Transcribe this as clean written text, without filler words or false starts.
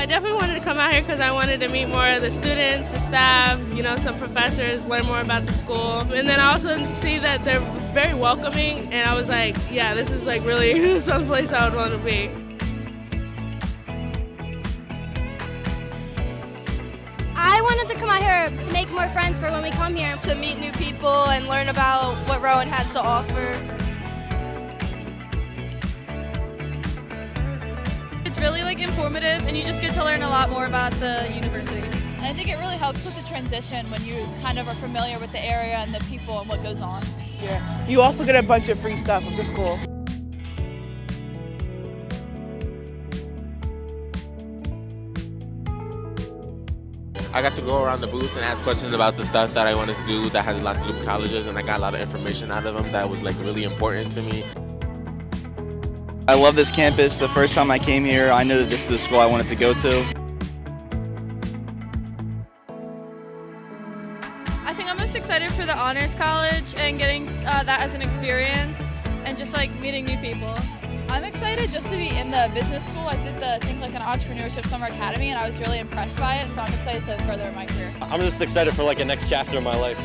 I definitely wanted to come out here because I wanted to meet more of the students, the staff, some professors, learn more about the school. And then I also see that they're very welcoming, and I was like, yeah, this is like really someplace I would want to be. I wanted to come out here to make more friends for when we come here. To meet new people and learn about what Rowan has to offer. It's really informative, and you just get to learn a lot more about the university. And I think it really helps with the transition when you kind of are familiar with the area and the people and what goes on. Yeah, you also get a bunch of free stuff, which is cool. I got to go around the booths and ask questions about the stuff that I wanted to do that had a lot to do with colleges, and I got a lot of information out of them that was really important to me. I love this campus. The first time I came here, I knew that this is the school I wanted to go to. I think I'm most excited for the Honors College and getting that as an experience and just meeting new people. I'm excited just to be in the business school. I did an entrepreneurship summer academy, and I was really impressed by it, so I'm excited to further my career. I'm just excited for a next chapter of my life.